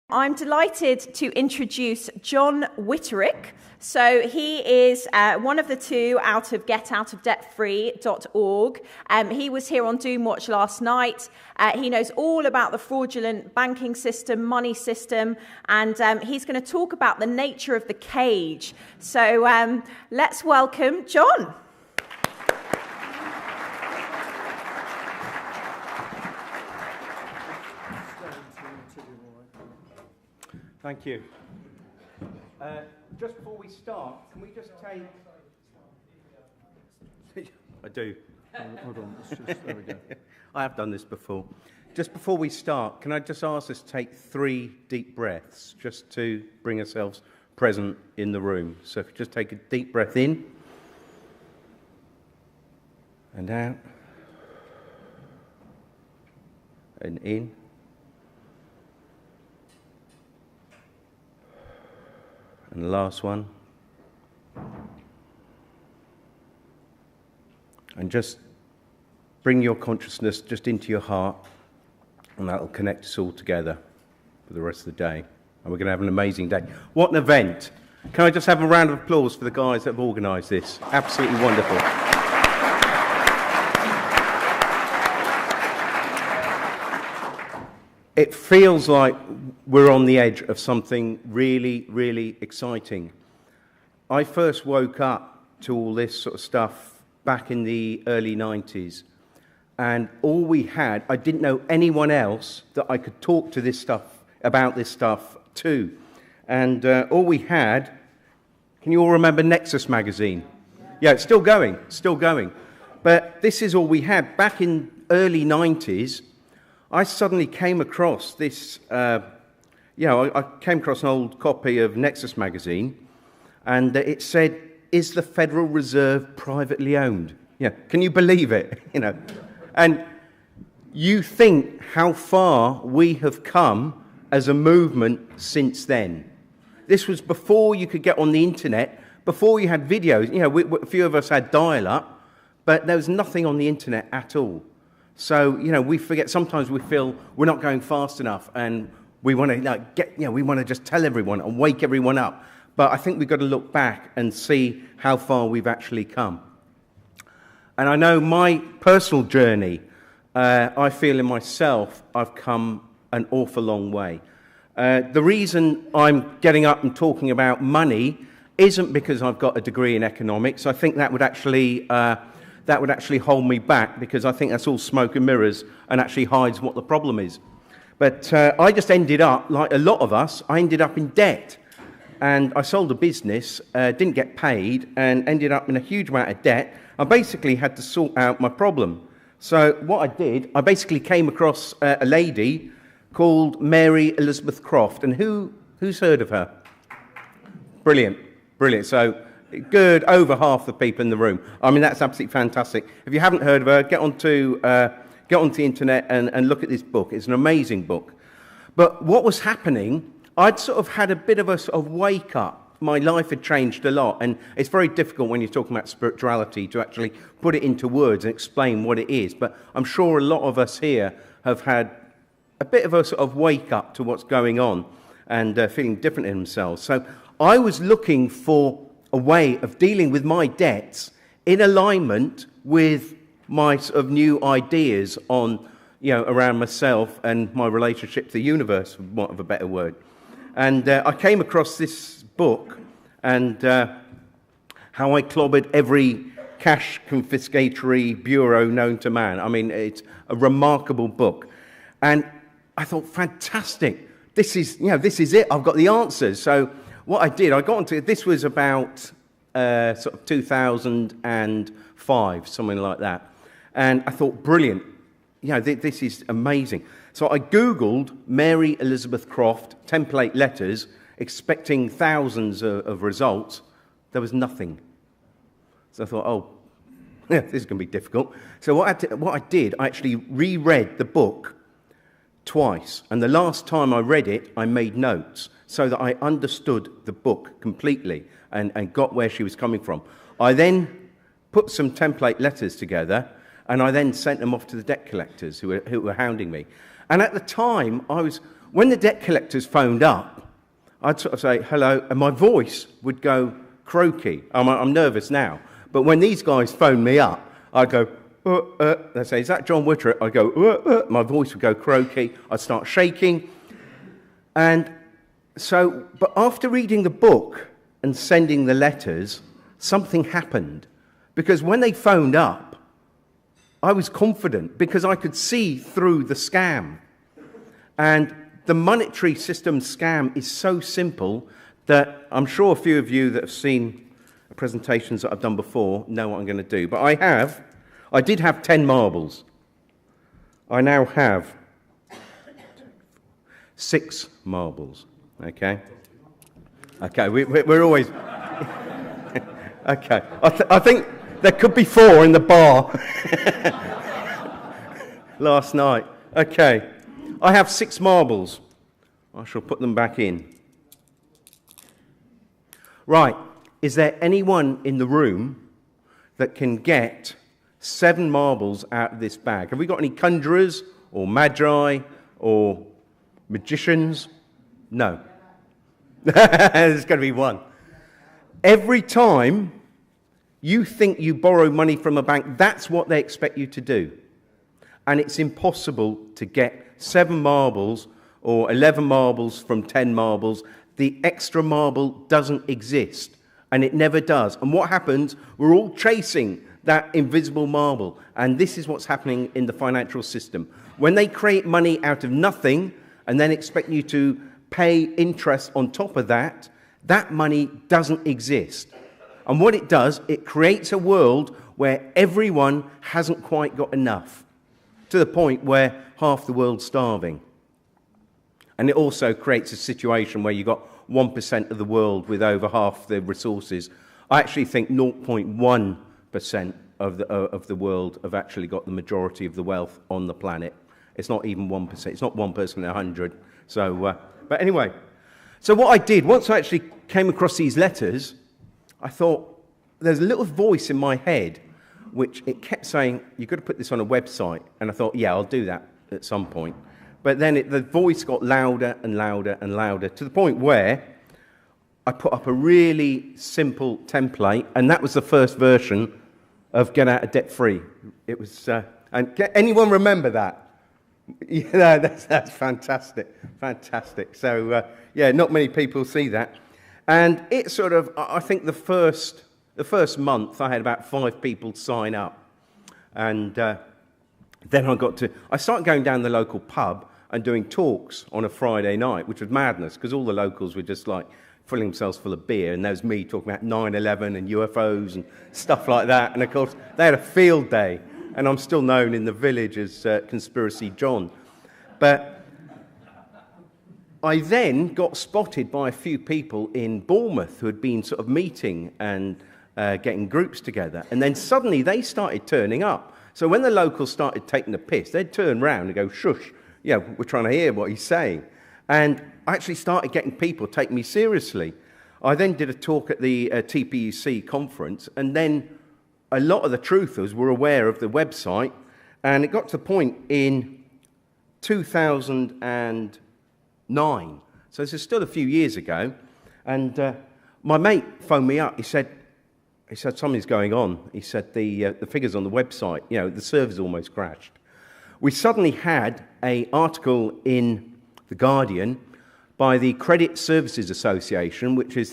I'm delighted to introduce Johh Witterick. So he is one of the two out of getoutofdebtfree.org. He was here on Doom Watch last night. He knows all about the fraudulent banking system, money system, and he's going to talk about the nature of the cage. So let's welcome John. Thank you. Just before we start, can we just take... I do. Hold on, there we go. I have done this before. Just before we start, can I just ask us to take 3 deep breaths, just to bring ourselves present in the room. So if you just take a deep breath in, and out, and in, and the last one. And just bring your consciousness just into your heart, and that will connect us all together for the rest of the day. And we're going to have an amazing day. What an event. Can I just have a round of applause for the guys that have organised this? Absolutely wonderful. It feels like we're on the edge of something really, really exciting. I first woke up to all this sort of stuff back in the early 90s, and all we had, I didn't know anyone else that I could talk to about this stuff to. And all we had, can you all remember Nexus magazine? Yeah, it's still going. But this is all we had. Back in early 90s, I suddenly came across this, I came across an old copy of Nexus magazine, and it said, "Is the Federal Reserve privately owned?" Yeah, can you believe it? And you think how far we have come as a movement since then. This was before you could get on the internet, before you had videos. A few of us had dial-up, but there was nothing on the internet at all. So, we forget, sometimes we feel we're not going fast enough, and we want to we want to just tell everyone and wake everyone up. But I think we've got to look back and see how far we've actually come. And I know my personal journey, I feel in myself, I've come an awful long way. The reason I'm getting up and talking about money isn't because I've got a degree in economics. I think that would actually hold me back, because I think that's all smoke and mirrors and actually hides what the problem is. But I just ended up, like a lot of us, I ended up in debt. And I sold a business, didn't get paid, and ended up in a huge amount of debt. I basically had to sort out my problem. So what I did, I basically came across a lady called Mary Elizabeth Croft. And who's heard of her? Brilliant. So good, over half the people in the room. I mean, that's absolutely fantastic. If you haven't heard of her, get onto the internet and look at this book. It's an amazing book. But what was happening, I'd sort of had a bit of a sort of wake up. My life had changed a lot, and it's very difficult when you're talking about spirituality to actually put it into words and explain what it is. But I'm sure a lot of us here have had a bit of a sort of wake up to what's going on and feeling different in themselves. So I was looking for a way of dealing with my debts in alignment with my sort of new ideas on, around myself and my relationship to the universe, for want of a better word. And I came across this book, and how I clobbered every cash confiscatory bureau known to man. I mean, it's a remarkable book. And I thought, fantastic, this is it, I've got the answers. So what I did, I got onto, this was about sort of 2005, something like that. And I thought, brilliant, this is amazing. So I Googled Mary Elizabeth Croft template letters, expecting thousands of results. There was nothing. So I thought, this is going to be difficult. So what I did, I actually reread the book twice. And the last time I read it, I made notes so that I understood the book completely and got where she was coming from. I then put some template letters together, and I then sent them off to the debt collectors who were hounding me. And at the time, I was when the debt collectors phoned up, I'd sort of say, hello, and my voice would go croaky. I'm nervous now. But when these guys phoned me up, I'd go, they'd say, is that John Witterick? I'd go, my voice would go croaky. I'd start shaking. And so, but after reading the book and sending the letters, something happened. Because when they phoned up, I was confident because I could see through the scam. And the monetary system scam is so simple that I'm sure a few of you that have seen presentations that I've done before know what I'm going to do. But I did have 10 marbles. I now have 6 marbles. Okay? Okay, we're always... Okay, I think there could be 4 in the bar last night. Okay, I have 6 marbles. I shall put them back in. Right, is there anyone in the room that can get 7 marbles out of this bag? Have we got any conjurers or magi or magicians? No. There's going to be one. Every time you think you borrow money from a bank, that's what they expect you to do. And it's impossible to get 7 marbles or 11 marbles from 10 marbles. The extra marble doesn't exist, and it never does. And what happens, we're all chasing that invisible marble. And this is what's happening in the financial system. When they create money out of nothing and then expect you to pay interest on top of that, that money doesn't exist. And what it does, it creates a world where everyone hasn't quite got enough, to the point where half the world's starving. And it also creates a situation where you've got 1% of the world with over half the resources. I actually think 0.1% of the world have actually got the majority of the wealth on the planet. It's not even 1%. It's not 1 person in 100. So, but anyway, so what I did, once I actually came across these letters, I thought, there's a little voice in my head which it kept saying, you've got to put this on a website. And I thought, yeah, I'll do that at some point. But then the voice got louder and louder and louder, to the point where I put up a really simple template, and that was the first version of Get Out of Debt Free. It was, anyone remember that? Yeah, that's fantastic, fantastic. So, yeah, not many people see that. And it sort of, I think the first month, I had about 5 people sign up. And then I started going down the local pub and doing talks on a Friday night, which was madness, because all the locals were just like filling themselves full of beer, and there was me talking about 9/11 and UFOs and stuff like that. And of course, they had a field day, and I'm still known in the village as Conspiracy John. But I then got spotted by a few people in Bournemouth who had been sort of meeting and getting groups together, and then suddenly they started turning up. So when the locals started taking the piss, they'd turn round and go, shush, yeah, we're trying to hear what he's saying. And I actually started getting people take me seriously. I then did a talk at the TPUC conference, and then a lot of the truthers were aware of the website, and it got to the point in 2009. So this is still a few years ago, and my mate phoned me up. He said, something's going on. He said, the figures on the website, the server's almost crashed. We suddenly had an article in The Guardian by the Credit Services Association, which is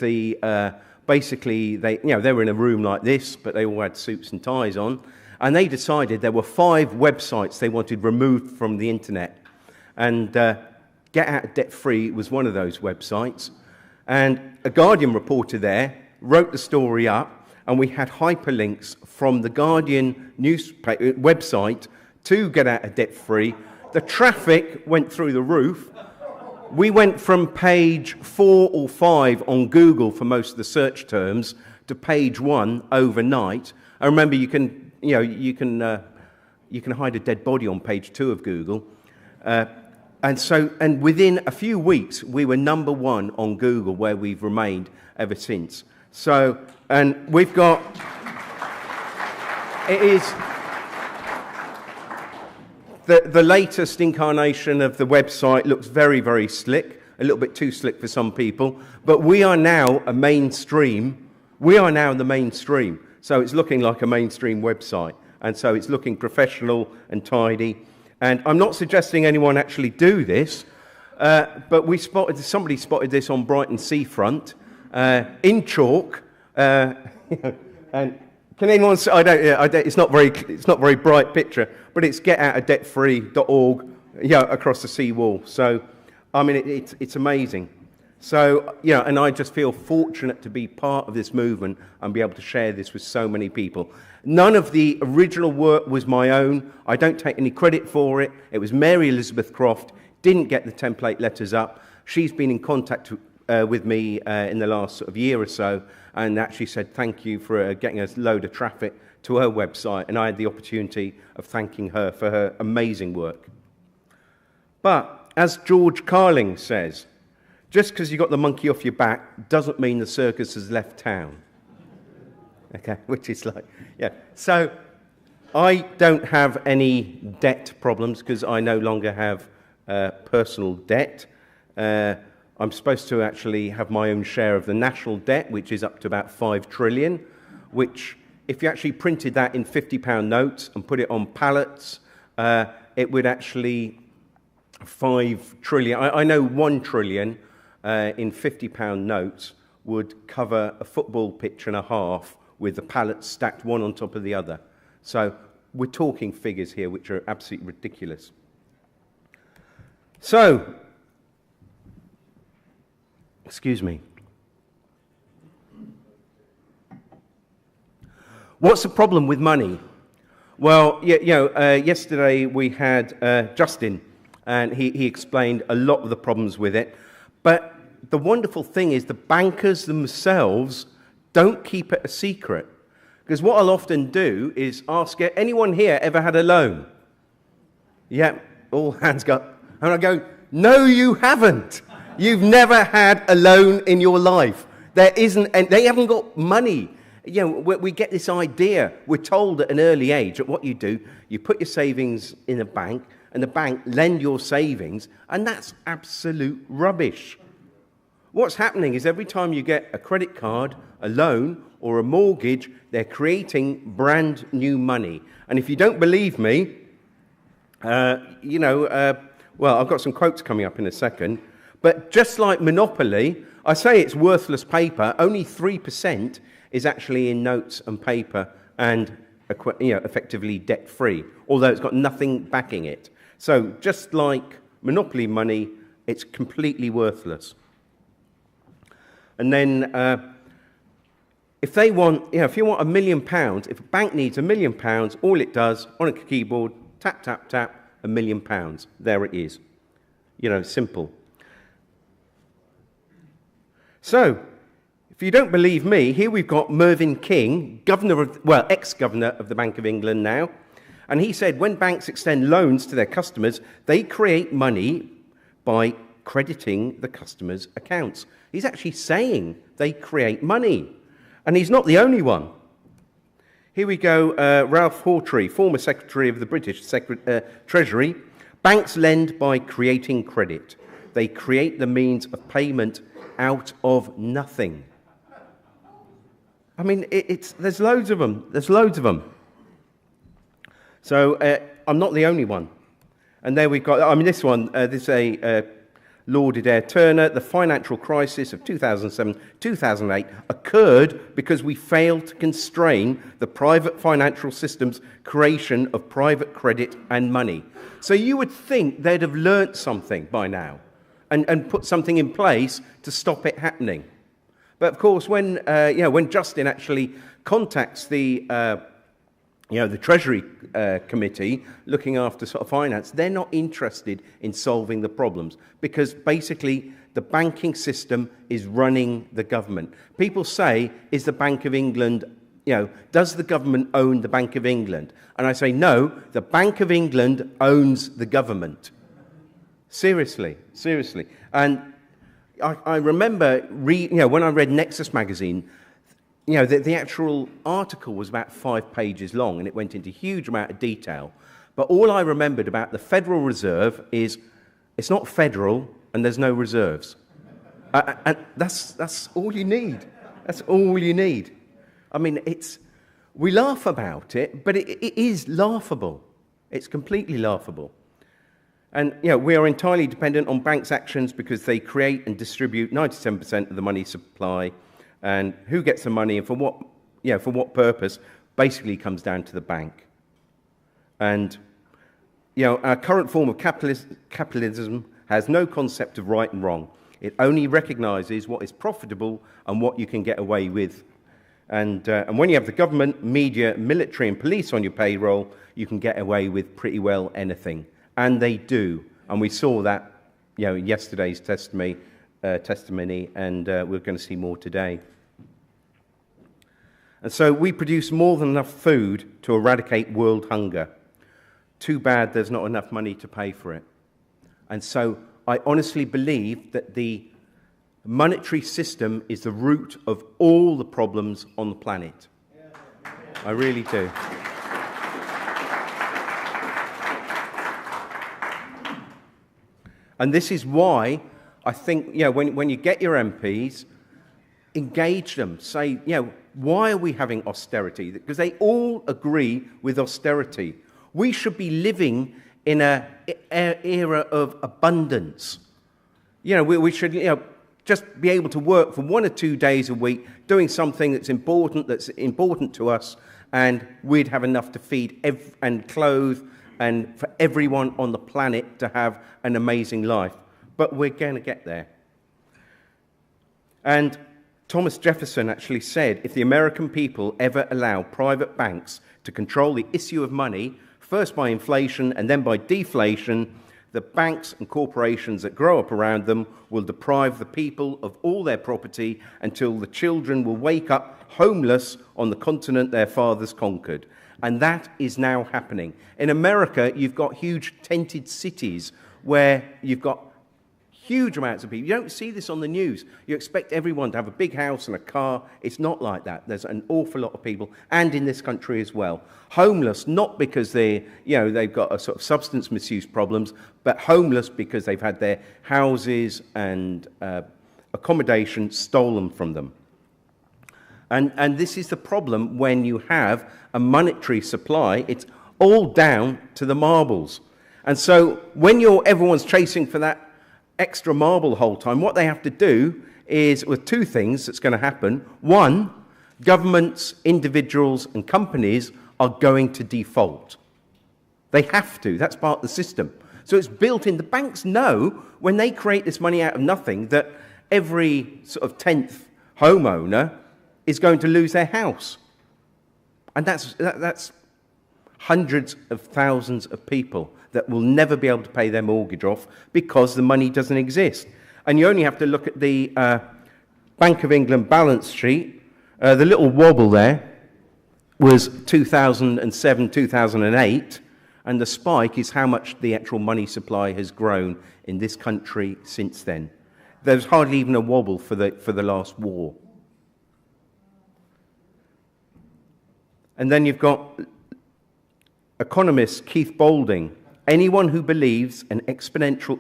basically, they were in a room like this, but they all had suits and ties on, and they decided there were 5 websites they wanted removed from the internet. And Get Out of Debt Free was one of those websites. And a Guardian reporter there wrote the story up, and we had hyperlinks from the Guardian newspaper website to Get Out of Debt Free. The traffic went through the roof. We went from page 4 or 5 on Google for most of the search terms to page 1 overnight. I remember you can hide a dead body on page 2 of Google. And within a few weeks, we were number 1 on Google, where we've remained ever since. So, and we've got, it is, The latest incarnation of the website looks very, very slick, a little bit too slick for some people, but we are now a mainstream. We are now the mainstream. So it's looking like a mainstream website. And so it's looking professional and tidy. And I'm not suggesting anyone actually do this, but somebody spotted this on Brighton seafront in chalk. And can anyone say, it's not very bright picture, but it's getoutofdebtfree.org, across the seawall. So, I mean, it's amazing. So, and I just feel fortunate to be part of this movement and be able to share this with so many people. None of the original work was my own. I don't take any credit for it. It was Mary Elizabeth Croft, didn't get the template letters up. She's been in contact with me in the last sort of year or so and actually said thank you for getting a load of traffic to her website, and I had the opportunity of thanking her for her amazing work. But, as George Carling says, just because you got the monkey off your back doesn't mean the circus has left town. Okay, which is like, yeah. So I don't have any debt problems because I no longer have personal debt. I'm supposed to actually have my own share of the national debt, which is up to about 5 trillion, which if you actually printed that in £50 notes and put it on pallets, it would actually 5 trillion. I know 1 trillion in £50 notes would cover a football pitch and a half with the pallets stacked one on top of the other. So we're talking figures here which are absolutely ridiculous. So, excuse me. What's the problem with money? Well, yesterday we had Justin, and he explained a lot of the problems with it. But the wonderful thing is the bankers themselves don't keep it a secret. Because what I'll often do is ask, anyone here ever had a loan? Yeah, all hands go. And I go, no, you haven't. You've never had a loan in your life. There isn't, and they haven't got money. We get this idea. We're told at an early age that what you do, you put your savings in a bank, and the bank lend your savings, and that's absolute rubbish. What's happening is every time you get a credit card, a loan, or a mortgage, they're creating brand new money. And if you don't believe me, well, I've got some quotes coming up in a second, but just like Monopoly, I say it's worthless paper, only 3% is actually in notes and paper and effectively debt-free, although it's got nothing backing it. So just like Monopoly money, it's completely worthless. And then if you want £1 million, if a bank needs £1 million, all it does on a keyboard, tap, tap, tap, £1 million. There it is. Simple. So, if you don't believe me, here we've got Mervyn King, ex-governor of the Bank of England now, and he said when banks extend loans to their customers, they create money by crediting the customers' accounts. He's actually saying they create money, and he's not the only one. Here we go, Ralph Hawtrey, former Secretary of the British Treasury. Banks lend by creating credit. They create the means of payment out of nothing. I mean, there's loads of them. There's loads of them. So I'm not the only one. And there we've got, this one, this is a Lord Adair Turner. The financial crisis of 2007-2008 occurred because we failed to constrain the private financial system's creation of private credit and money. So you would think they'd have learnt something by now and put something in place to stop it happening. But of course, when Justin actually contacts the Treasury Committee looking after sort of finance, they're not interested in solving the problems because basically the banking system is running the government. People say, is the Bank of England, does the government own the Bank of England? And I say, no, the Bank of England owns the government. Seriously. And I remember, when I read Nexus magazine, the actual article was about 5 pages long, and it went into a huge amount of detail. But all I remembered about the Federal Reserve is it's not federal and there's no reserves. And that's all you need. That's all you need. I mean, we laugh about it, but it is laughable. It's completely laughable. And, we are entirely dependent on banks' actions because they create and distribute 97% of the money supply. And who gets the money and for what purpose basically comes down to the bank. And, our current form of capitalism has no concept of right and wrong. It only recognises what is profitable and what you can get away with. And when you have the government, media, military and police on your payroll, you can get away with pretty well anything. And they do. And we saw that in yesterday's testimony, and we're going to see more today. And so we produce more than enough food to eradicate world hunger. Too bad there's not enough money to pay for it. And so I honestly believe that the monetary system is the root of all the problems on the planet. I really do. And this is why I think, when you get your MPs, engage them. Say, why are we having austerity? Because they all agree with austerity. We should be living in an era of abundance. We should, just be able to work for 1 or 2 days a week, doing something that's important to us, and we'd have enough to feed and clothe and for everyone on the planet to have an amazing life. But we're going to get there. And Thomas Jefferson actually said, if the American people ever allow private banks to control the issue of money, first by inflation and then by deflation, the banks and corporations that grow up around them will deprive the people of all their property until the children will wake up homeless on the continent their fathers conquered. And that is now happening. In America, you've got huge tented cities where you've got huge amounts of people. You don't see this on the news. You expect everyone to have a big house and a car. It's not like that. There's an awful lot of people, and in this country as well. Homeless, not because they've got a sort of substance misuse problems, but homeless because they've had their houses and accommodation stolen from them. And this is the problem when you have a monetary supply. It's all down to the marbles. And so when everyone's chasing for that extra marble the whole time, what they have to do is, with two things that's going to happen. One, governments, individuals and companies are going to default. They have to. That's part of the system. So it's built in. The banks know when they create this money out of nothing that every sort of 10th homeowner is going to lose their house. And that's hundreds of thousands of people that will never be able to pay their mortgage off because the money doesn't exist. And you only have to look at the Bank of England balance sheet. The little wobble there was 2007, 2008, and the spike is how much the actual money supply has grown in this country since then. There's hardly even a wobble for the last war. And then you've got economist Keith Boulding. Anyone who believes exponential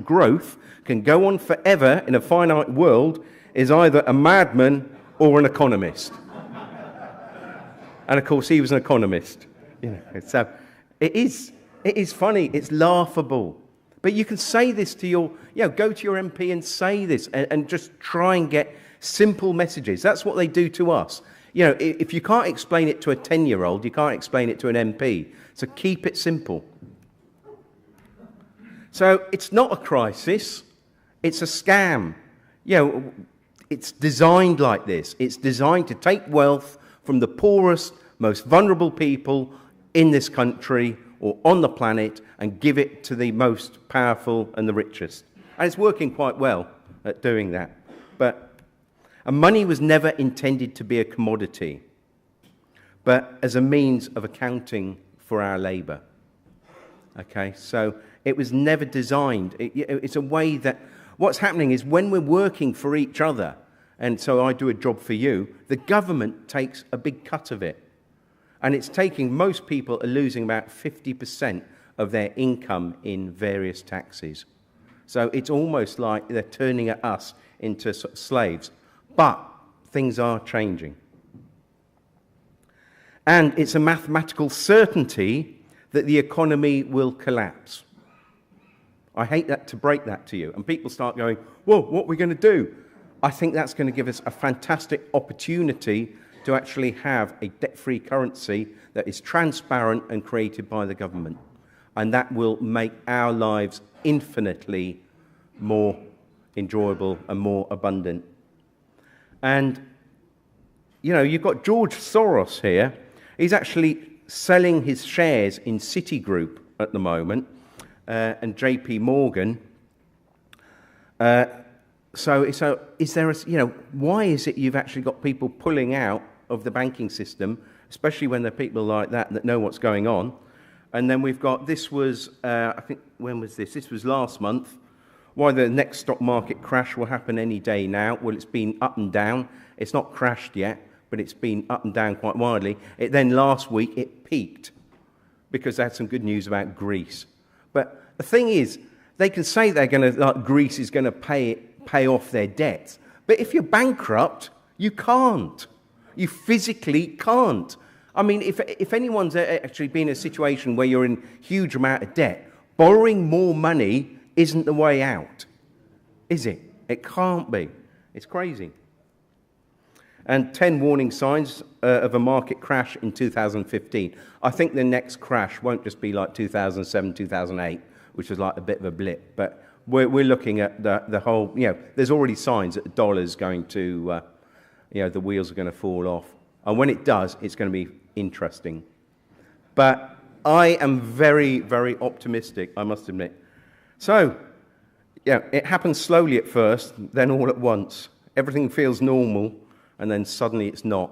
growth can go on forever in a finite world is either a madman or an economist. And of course, he was an economist. So it is funny. It's laughable. But you can say this to go to your MP and say this and just try and get simple messages. That's what they do to us. If you can't explain it to a 10-year-old, you can't explain it to an MP. So keep it simple. So it's not a crisis. It's a scam. It's designed like this. It's designed to take wealth from the poorest, most vulnerable people in this country or on the planet and give it to the most powerful and the richest. And it's working quite well at doing that. And money was never intended to be a commodity, but as a means of accounting for our labour. Okay, so it was never designed. It's a way that what's happening is when we're working for each other, and so I do a job for you, the government takes a big cut of it. And it's taking, most people are losing about 50% of their income in various taxes. So it's almost like they're turning us into sort of slaves. But things are changing. And it's a mathematical certainty that the economy will collapse. I hate that to break that to you. And people start going, whoa, what are we going to do? I think that's going to give us a fantastic opportunity to actually have a debt-free currency that is transparent and created by the government. And that will make our lives infinitely more enjoyable and more abundant. And, you know, you've got George Soros here. He's actually selling his shares in Citigroup at the moment, and JP Morgan. So is there a, you know, why is it you've actually got people pulling out of the banking system, especially when there are people like that know what's going on? And then we've got, this was, I think, when was this? This was last month. Why the next stock market crash will happen any day now. Well, it's been up and down. It's not crashed yet, but it's been up and down quite widely. Then last week, it peaked because they had some good news about Greece. But the thing is, they can say they're going to, like, Greece is going to pay off their debts. But if you're bankrupt, you can't. You physically can't. I mean, if anyone's actually been in a situation where you're in a huge amount of debt, borrowing more money isn't the way out, is it? It can't be. It's crazy. And 10 warning signs of a market crash in 2015. I think the next crash won't just be like 2007, 2008, which was like a bit of a blip. But we're looking at the whole, you know, there's already signs that the dollar's going to, you know, the wheels are going to fall off. And when it does, it's going to be interesting. But I am very, very optimistic, I must admit. So, yeah, it happens slowly at first, then all at once. Everything feels normal, and then suddenly it's not.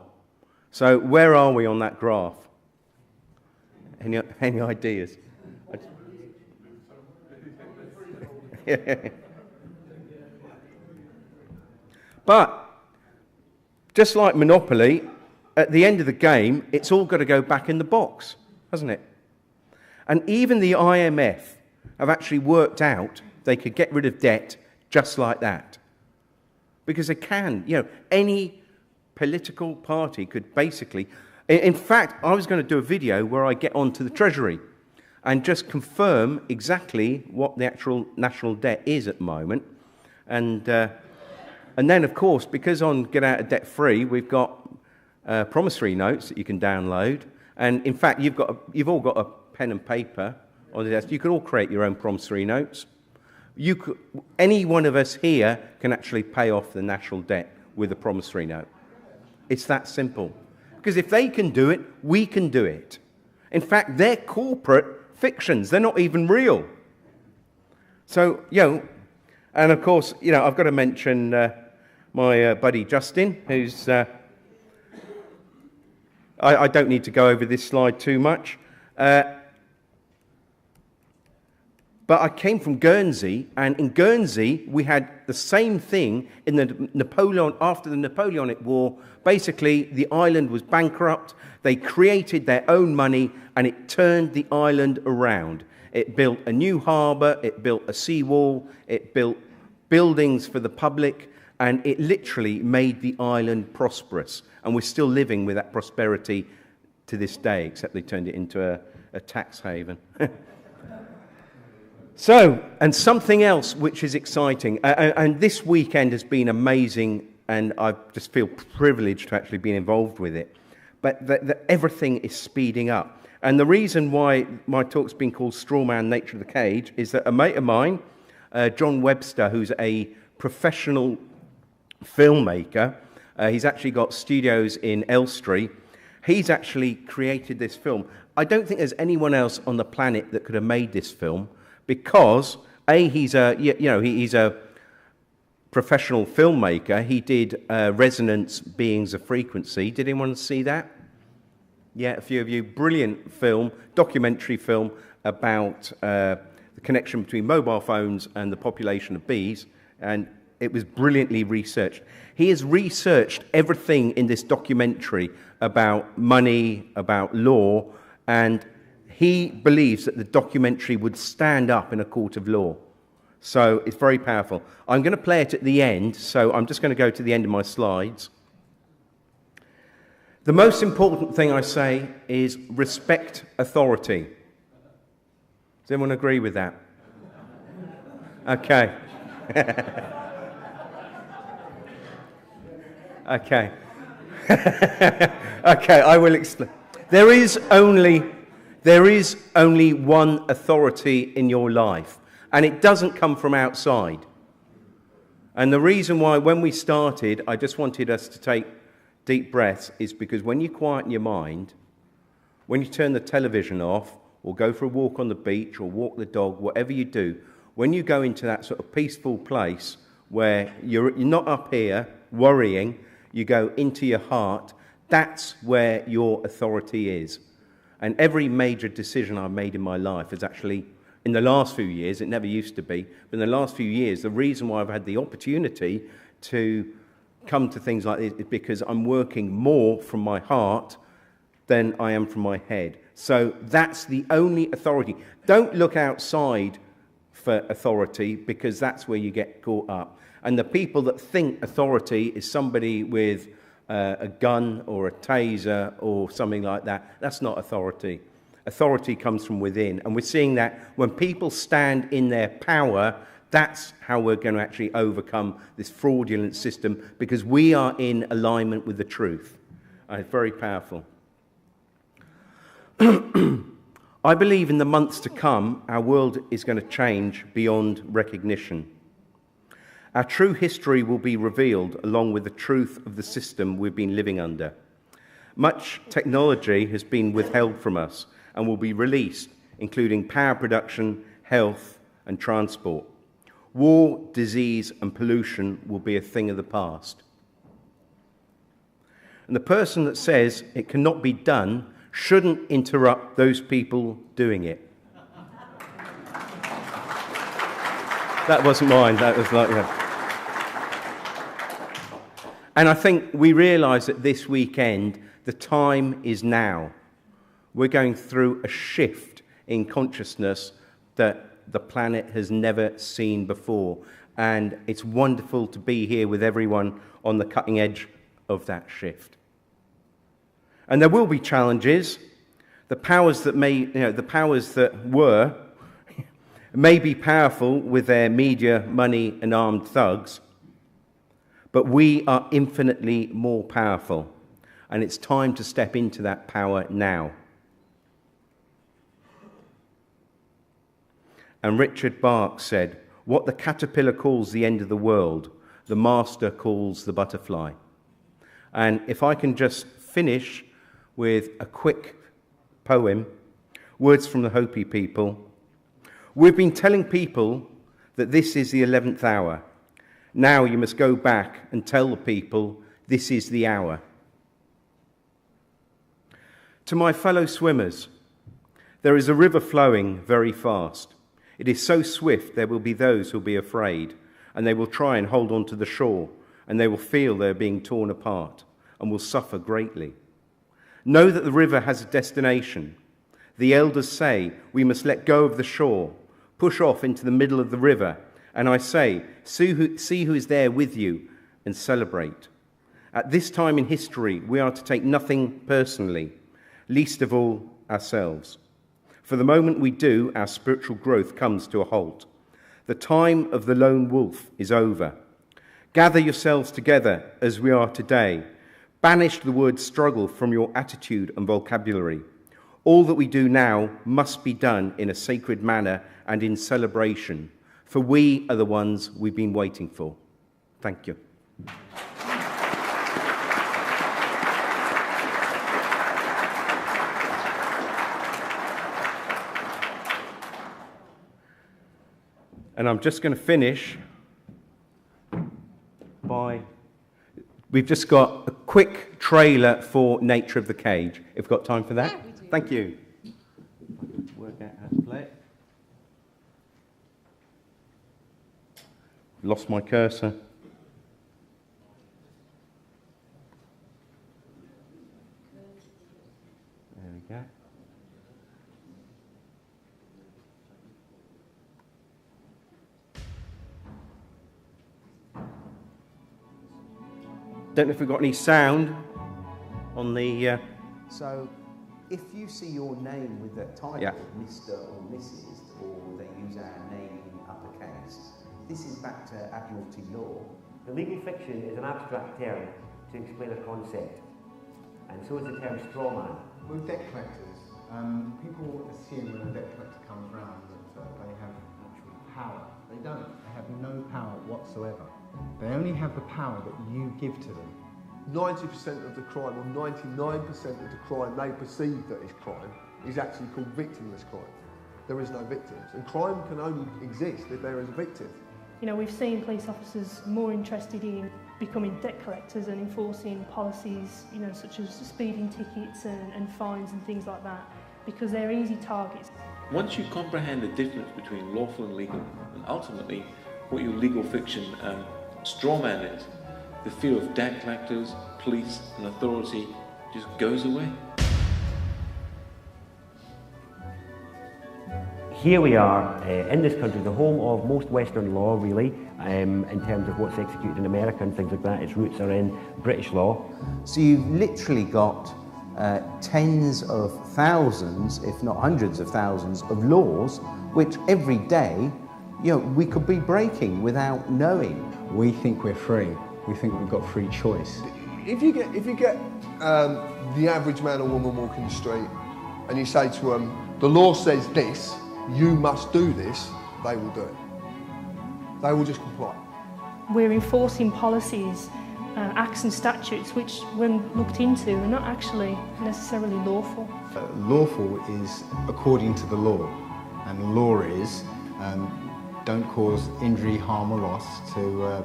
So where are we on that graph? Any ideas? But just like Monopoly, at the end of the game, it's all got to go back in the box, hasn't it? And even the IMF have actually worked out they could get rid of debt just like that. Because they can. You know, any political party could basically... In fact, I was going to do a video where I get onto the Treasury and just confirm exactly what the actual national debt is at the moment. And then, of course, because on Get Out of Debt Free, we've got promissory notes that you can download. And in fact, you've all got a pen and paper on the desk. You can all create your own promissory notes. Any one of us here can actually pay off the national debt with a promissory note. It's that simple. Because if they can do it, we can do it. In fact, they're corporate fictions. They're not even real. So, you know, and of course, you know, I've got to mention my buddy Justin, who's... I don't need to go over this slide too much. But I came from Guernsey, and in Guernsey, we had the same thing in after the Napoleonic War. Basically, the island was bankrupt. They created their own money, and it turned the island around. It built a new harbour, it built a seawall, it built buildings for the public, and it literally made the island prosperous. And we're still living with that prosperity to this day, except they turned it into a tax haven. So, and something else which is exciting, and this weekend has been amazing, and I just feel privileged to actually be involved with it, but everything is speeding up. And the reason why my talk's been called Strawman Nature of the Cage is that a mate of mine, John Webster, who's a professional filmmaker, he's actually got studios in Elstree, he's actually created this film. I don't think there's anyone else on the planet that could have made this film, because he's a professional filmmaker. He did Resonance Beings of Frequency. Did anyone see that? Yeah, a few of you. Brilliant film, documentary film about the connection between mobile phones and the population of bees. And It was brilliantly researched. He has researched everything in this documentary about money, about law, and he believes that the documentary would stand up in a court of law. So it's very powerful. I'm going to play it at the end, so I'm just going to go to the end of my slides. The most important thing I say is respect authority. Does anyone agree with that? Okay. Okay. Okay, I will explain. There is only one authority in your life, and it doesn't come from outside. And the reason why, when we started, I just wanted us to take deep breaths is because when you quieten your mind, when you turn the television off, or go for a walk on the beach, or walk the dog, whatever you do, when you go into that sort of peaceful place where you're not up here worrying, you go into your heart, that's where your authority is. And every major decision I've made in my life is actually, in the last few years, it never used to be, but in the last few years, the reason why I've had the opportunity to come to things like this is because I'm working more from my heart than I am from my head. So that's the only authority. Don't look outside for authority, because that's where you get caught up. And the people that think authority is somebody with a gun or a taser or something like that, that's not authority. Authority comes from within. And we're seeing that when people stand in their power, that's how we're going to actually overcome this fraudulent system, because we are in alignment with the truth. It's very powerful. I believe in the months to come, our world is going to change beyond recognition. Our true history will be revealed along with the truth of the system we've been living under. Much technology has been withheld from us and will be released, including power production, health, and transport. War, disease, and pollution will be a thing of the past. And the person that says it cannot be done shouldn't interrupt those people doing it. That wasn't mine, that was like, yeah. And I think we realise that this weekend, the time is now. We're going through a shift in consciousness that the planet has never seen before. And it's wonderful to be here with everyone on the cutting edge of that shift. And there will be challenges. The powers that were may be powerful with their media, money, and armed thugs, but we are infinitely more powerful, and it's time to step into that power now. And Richard Bach said, "What the caterpillar calls the end of the world, the master calls the butterfly." And if I can just finish with a quick poem, words from the Hopi people. We've been telling people that this is the 11th hour. Now you must go back and tell the people this is the hour. To my fellow swimmers, there is a river flowing very fast. It is so swift there will be those who will be afraid, and they will try and hold on to the shore, and they will feel they are being torn apart and will suffer greatly. Know that the river has a destination. The elders say we must let go of the shore, push off into the middle of the river, and I say, see who is there with you and celebrate. At this time in history, we are to take nothing personally, least of all ourselves. For the moment we do, our spiritual growth comes to a halt. The time of the lone wolf is over. Gather yourselves together as we are today. Banish the word struggle from your attitude and vocabulary. All that we do now must be done in a sacred manner and in celebration, for we are the ones we've been waiting for. Thank you. And I'm just going to finish by... We've just got a quick trailer for Nature of the Cage. If we've got time for that? Yeah, we do. Thank you. Work out how to play it. Lost my cursor. Yeah. Don't know if we've got any sound on the... So, if you see your name with that title, Yeah. Mr. or Mrs., or they use our name in uppercase, this is back to Admiralty law. The legal fiction is an abstract term to explain a concept, and so is the term straw man. With debt collectors, people assume when a debt collector comes round that they have actual power. They don't. They have no power whatsoever. They only have the power that you give to them. 90% of the crime, or 99% of the crime they perceive that is crime, is actually called victimless crime. There is no victims, and crime can only exist if there is a victim. You know, we've seen police officers more interested in becoming debt collectors and enforcing policies, you know, such as speeding tickets and fines and things like that, because they're easy targets. Once you comprehend the difference between lawful and legal, and ultimately what your legal fiction straw man is, the fear of debt collectors, police and authority just goes away. Here we are in this country, the home of most Western law really, in terms of what's executed in America and things like that. Its roots are in British law. So you've literally got tens of thousands, if not hundreds of thousands, of laws which every day, you know, we could be breaking without knowing. We think we're free. We think we've got free choice. If you get the average man or woman walking the street, and you say to them, "The law says this, you must do this," they will do it. They will just comply. We're enforcing policies, acts and statutes which, when looked into, are not actually necessarily lawful. Lawful is according to the law, and the law is don't cause injury, harm or loss to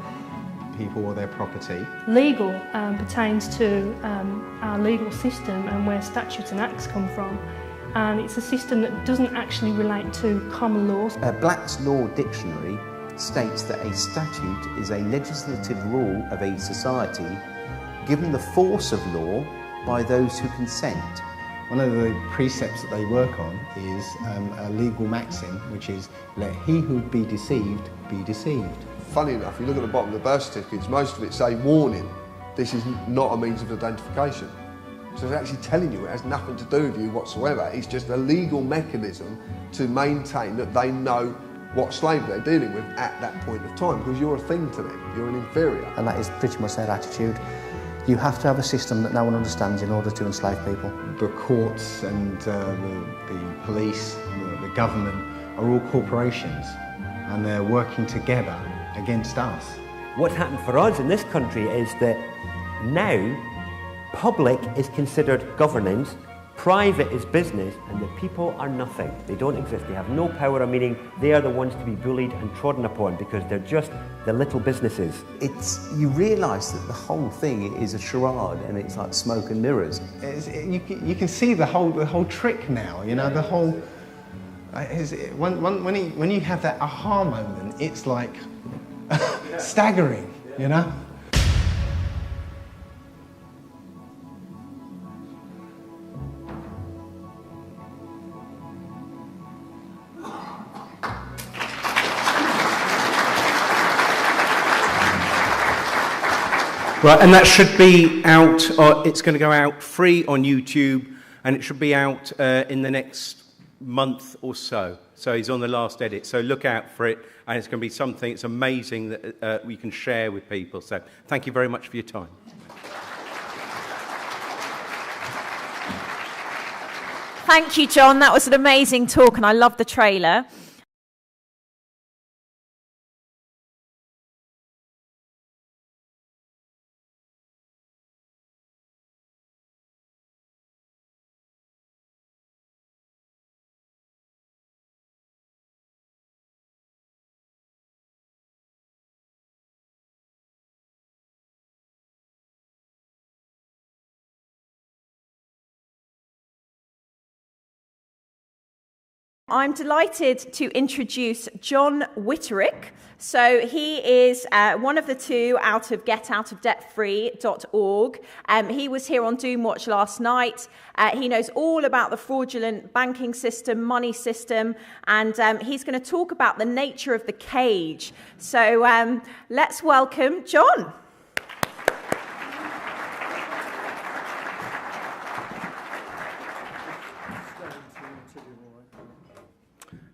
people or their property. Legal pertains to our legal system and where statutes and acts come from. And it's a system that doesn't actually relate to common laws. Black's Law Dictionary states that a statute is a legislative rule of a society given the force of law by those who consent. One of the precepts that they work on is a legal maxim, which is, let he who be deceived be deceived. Funny enough, you look at the bottom of the birth certificates, most of it say, warning, this is not a means of identification. So it's actually telling you it has nothing to do with you whatsoever. It's just a legal mechanism to maintain that they know what slavery they're dealing with at that point of time, because you're a thing to them, you're an inferior. And that is pretty much their attitude. You have to have a system that no one understands in order to enslave people. The courts and the police, the government are all corporations, and they're working together against us. What's happened for us in this country is that now public is considered governance, private is business, and the people are nothing. They don't exist. They have no power or meaning. They are the ones to be bullied and trodden upon because they're just the little businesses. You realise that the whole thing is a charade, and it's like smoke and mirrors. You can see the whole trick now. You know, the whole. When you have that aha moment, it's like staggering. You know. Right, and that should be out, it's going to go out free on YouTube, and it should be out in the next month or so. So he's on the last edit, so look out for it, and it's going to be something, it's amazing that we can share with people. So thank you very much for your time. Thank you, John. That was an amazing talk, and I love the trailer. I'm delighted to introduce Johh Witterick. So he is one of the two out of getoutofdebtfree.org. He was here on Doom Watch last night. He knows all about the fraudulent banking system, money system, and he's going to talk about the nature of the cage. So let's welcome John.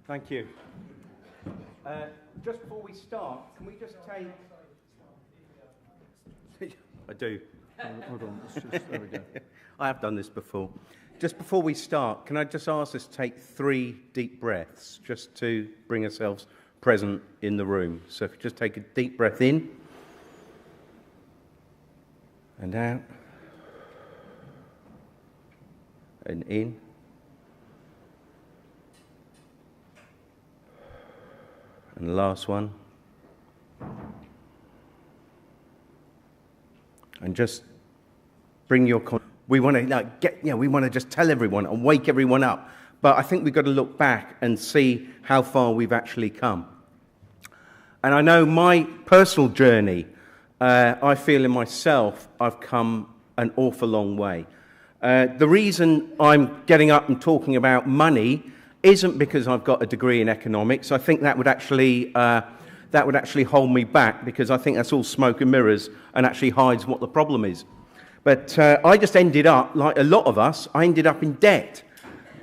Thank you. Just before we start, can we just take... I do. Hold on, it's just, there we go. I have done this before. Just before we start, can I just ask us to take 3 deep breaths just to bring ourselves present in the room? So if you just take a deep breath in and out and in. And the last one. And just bring your... We want to we want to just tell everyone and wake everyone up. But I think we've got to look back and see how far we've actually come. And I know my personal journey, I feel in myself, I've come an awful long way. The reason I'm getting up and talking about money isn't because I've got a degree in economics. I think that would actually hold me back, because I think that's all smoke and mirrors and actually hides what the problem is. But I just ended up, like a lot of us, I ended up in debt.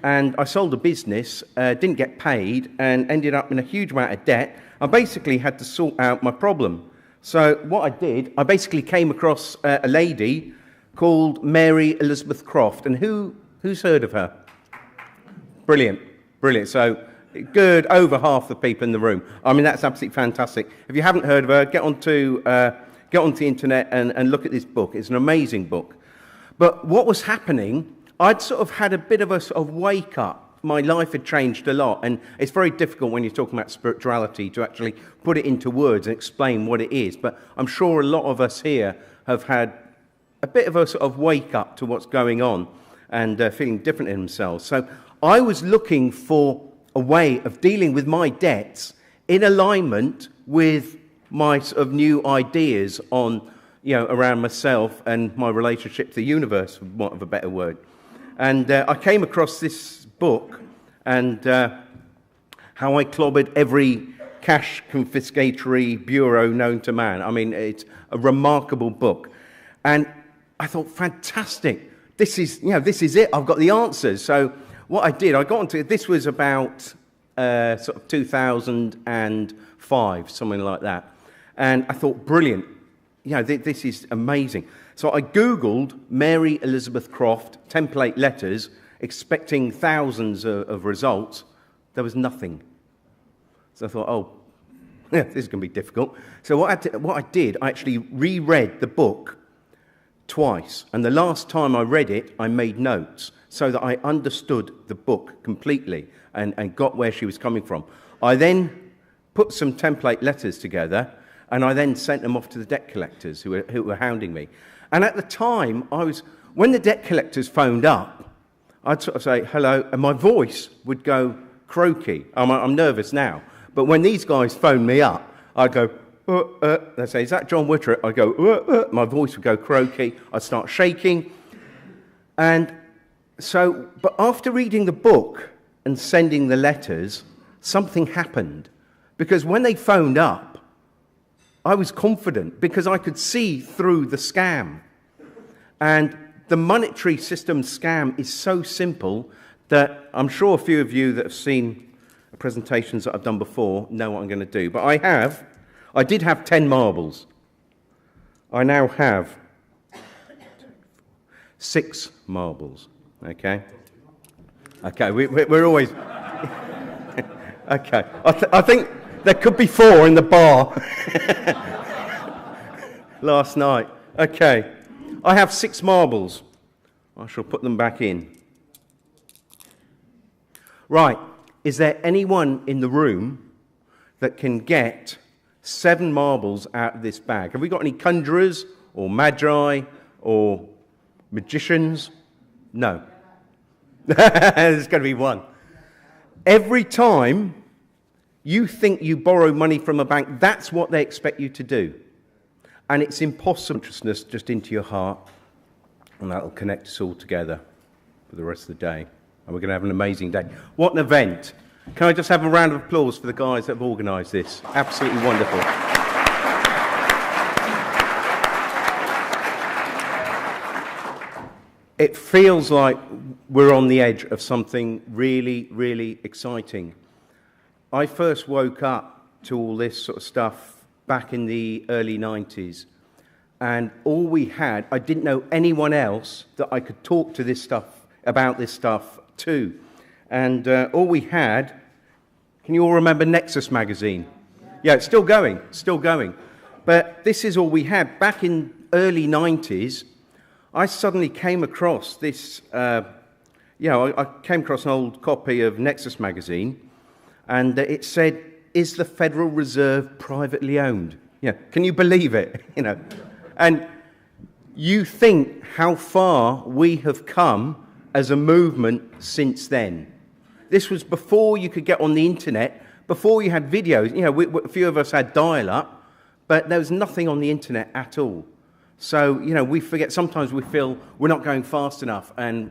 And I sold a business, didn't get paid, and ended up in a huge amount of debt. I basically had to sort out my problem. So what I did, I basically came across a lady called Mary Elizabeth Croft. And who's heard of her? Brilliant. Brilliant. So good, over half the people in the room. I mean, that's absolutely fantastic. If you haven't heard of her, get onto the internet and look at this book. It's an amazing book. But what was happening, I'd sort of had a bit of a sort of wake up. My life had changed a lot, and it's very difficult when you're talking about spirituality to actually put it into words and explain what it is. But I'm sure a lot of us here have had a bit of a sort of wake up to what's going on and feeling different in themselves. So I was looking for a way of dealing with my debts in alignment with my sort of new ideas on, around myself and my relationship to the universe, for want of a better word. And I came across this book and how I clobbered every cash confiscatory bureau known to man. I mean, it's a remarkable book. And I thought, fantastic. This is it. I've got the answers. So what I did, I got into it. This was about sort of 2005, something like that. And I thought, brilliant. This is amazing. So I Googled Mary Elizabeth Croft template letters, expecting thousands of results. There was nothing. So I thought, this is going to be difficult. So what I did, I actually reread the book twice. And the last time I read it, I made notes so that I understood the book completely and got where she was coming from. I then put some template letters together, and I then sent them off to the debt collectors who were hounding me. And at the time, when the debt collectors phoned up, I'd sort of say, hello, and my voice would go croaky. I'm nervous now. But when these guys phoned me up, I'd go, they'd say, is that Johh Witterick? I'd go, my voice would go croaky. I'd start shaking. And so, but after reading the book and sending the letters, something happened. Because when they phoned up, I was confident because I could see through the scam. And the monetary system scam is so simple that I'm sure a few of you that have seen presentations that I've done before know what I'm going to do. But I did have 10 marbles. I now have 6 marbles. Okay? Okay, we're always... Okay. I think there could be 4 in the bar last night. Okay. I have 6 marbles. I shall put them back in. Right. Is there anyone in the room that can get 7 marbles out of this bag? Have we got any conjurers or magi or magicians? No. There's going to be one. Every time you think you borrow money from a bank, that's what they expect you to do. And it's impossible consciousness just into your heart, and that will connect us all together for the rest of the day. And we're going to have an amazing day. What an event. Can I just have a round of applause for the guys that have organised this? Absolutely wonderful. It feels like we're on the edge of something really, really exciting. I first woke up to all this sort of stuff back in the early 90s, and all we had, I didn't know anyone else that I could talk to this stuff, about this stuff to. And all we had, can you all remember Nexus magazine? Yeah, it's still going, still going. But this is all we had. Back in early 90s, I suddenly came across this, I came across an old copy of Nexus magazine, and it said, "Is the Federal Reserve privately owned?" Yeah, can you believe it? And you think how far we have come as a movement since then. This was before you could get on the internet, before you had videos. A few of us had dial-up, but there was nothing on the internet at all. So, we forget, sometimes we feel we're not going fast enough, and